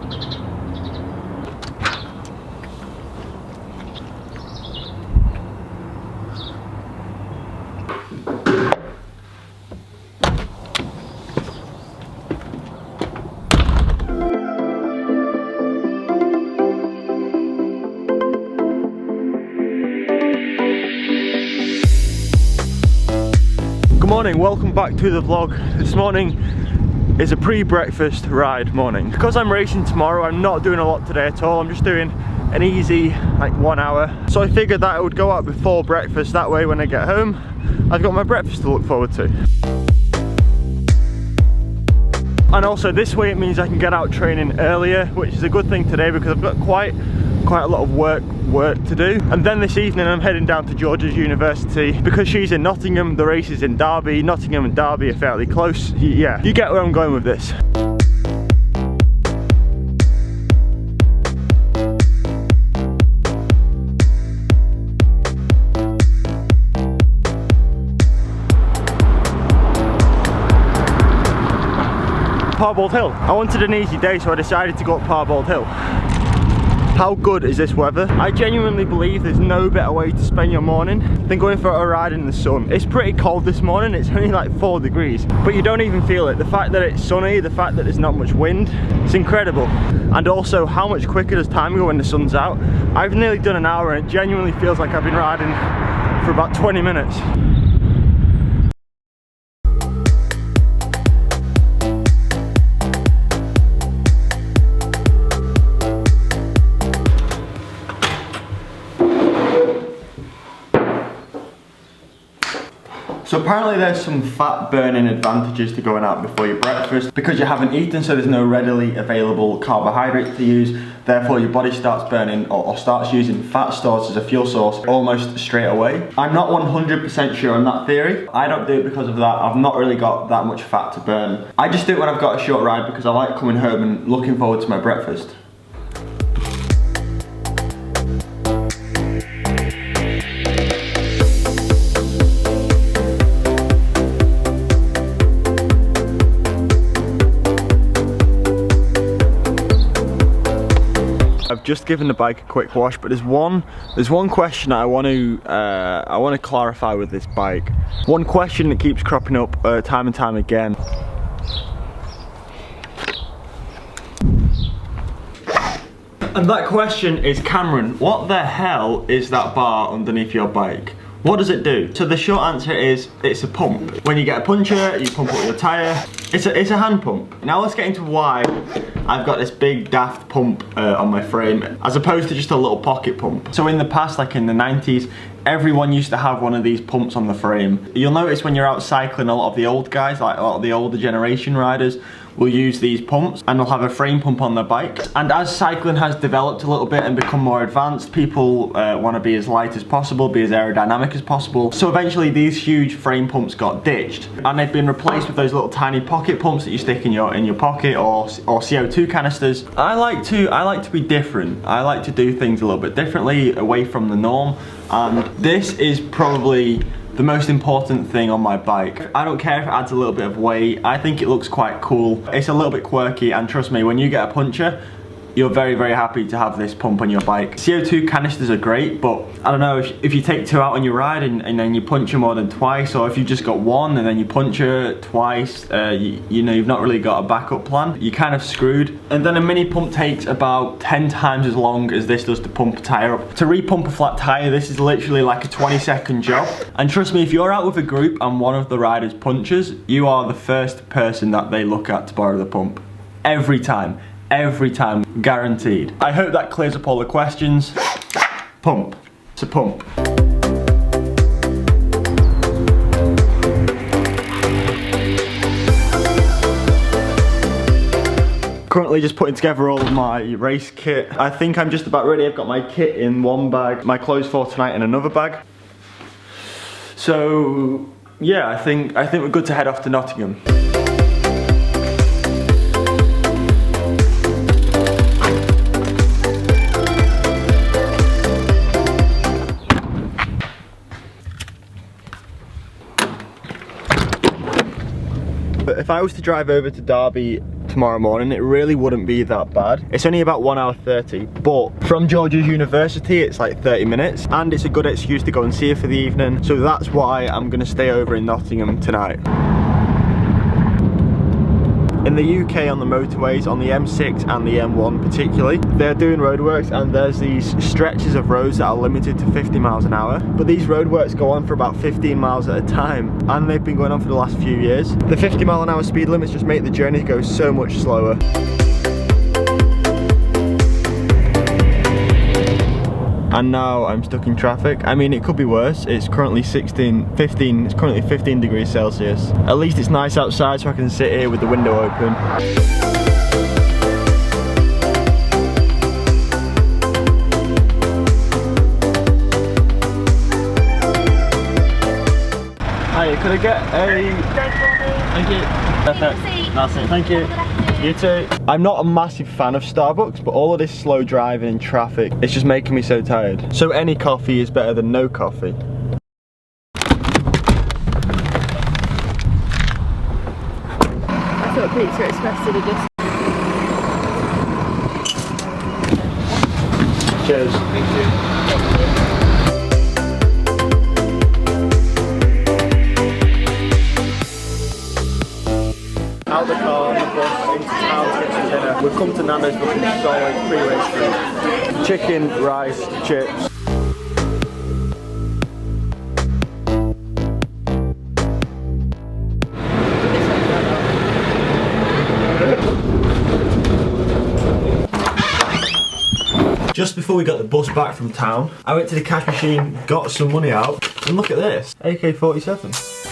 Good morning, welcome back to the vlog. This morning is a pre-breakfast ride morning. Because I'm racing tomorrow, I'm not doing a lot today at all. I'm just doing an easy, like 1 hour. So I figured that I would go out before breakfast, that way when I get home, I've got my breakfast to look forward to. And also this way it means I can get out training earlier, which is a good thing today because I've got quite a lot of work to do. And then this evening I'm heading down to Jorja's university because she's in Nottingham, the race is in Derby. Nottingham and Derby are fairly close. Yeah, you get where I'm going with this. Parbold Hill. I wanted an easy day, so I decided to go up Parbold Hill. How good is this weather? I genuinely believe there's no better way to spend your morning than going for a ride in the sun. It's pretty cold this morning, it's only like 4 degrees, but you don't even feel it. The fact that it's sunny, the fact that there's not much wind, it's incredible. And also, how much quicker does time go when the sun's out? I've nearly done an hour and it genuinely feels like I've been riding for about 20 minutes. So apparently there's some fat burning advantages to going out before your breakfast because you haven't eaten, so there's no readily available carbohydrates to use. Therefore your body starts burning or starts using fat stores as a fuel source almost straight away. I'm not 100% sure on that theory. I don't do it because of that. I've not really got that much fat to burn. I just do it when I've got a short ride because I like coming home and looking forward to my breakfast. I've just given the bike a quick wash, but there's one question I want to clarify with this bike. One question that keeps cropping up time and time again. And that question is, Cameron, what the hell is that bar underneath your bike? What does it do? So the short answer is, it's a pump. When you get a puncture, you pump up your tyre. It's a hand pump. Now let's get into why I've got this big daft pump on my frame, as opposed to just a little pocket pump. So in the past, like in the 90s, everyone used to have one of these pumps on the frame. You'll notice when you're out cycling, a lot of the old guys, like a lot of the older generation riders, will use these pumps and they'll have a frame pump on their bike. And as cycling has developed a little bit and become more advanced, people want to be as light as possible, be as aerodynamic as possible. So eventually these huge frame pumps got ditched and they've been replaced with those little tiny pocket pumps that you stick in your pocket, or CO2 canisters. I like to be different. I like to do things a little bit differently, away from the norm. And this is probably the most important thing on my bike. I don't care if it adds a little bit of weight. I think it looks quite cool. It's a little bit quirky, and trust me, when you get a puncture, you're very, very happy to have this pump on your bike. CO2 canisters are great, but I don't know, if you take 2 out on your ride and then you puncture more than twice, or if you've just got 1 and then you puncture twice, you know, you've not really got a backup plan, you're kind of screwed. And then a mini pump takes about 10 times as long as this does to pump a tyre up. To repump a flat tyre, this is literally like a 20-second job. And trust me, if you're out with a group and one of the riders punctures, you are the first person that they look at to borrow the pump. Every time, guaranteed. I hope that clears up all the questions. Pump. It's a pump. Currently just putting together all of my race kit. I think I'm just about ready. I've got my kit in one bag, my clothes for tonight in another bag. So yeah, I think we're good to head off to Nottingham. If I was to drive over to Derby tomorrow morning, it really wouldn't be that bad. It's only about 1 hour 30, but from Jorja's university, it's like 30 minutes, and it's a good excuse to go and see her for the evening. So that's why I'm gonna stay over in Nottingham tonight. In the UK, on the motorways, on the M6 and the M1 particularly, they're doing roadworks, and there's these stretches of roads that are limited to 50 miles an hour. But these roadworks go on for about 15 miles at a time, and they've been going on for the last few years. The 50 mile an hour speed limits just make the journey go so much slower. And now I'm stuck in traffic. I mean, it could be worse. It's currently 15 degrees Celsius. At least it's nice outside so I can sit here with the window open. Hi, could I get a... Thank you. Perfect. That's it, thank you. You too. I'm not a massive fan of Starbucks, but all of this slow driving and traffic, it's just making me so tired. So any coffee is better than no coffee. I thought Pizza Express did a discount. Cheers. Thank you. Out the car, on the bus, into town to get some dinner. We've come to Nando's for some solid pre-race food. Chicken, rice, chips. Just before we got the bus back from town, I went to the cash machine, got some money out, and look at this, AK-47.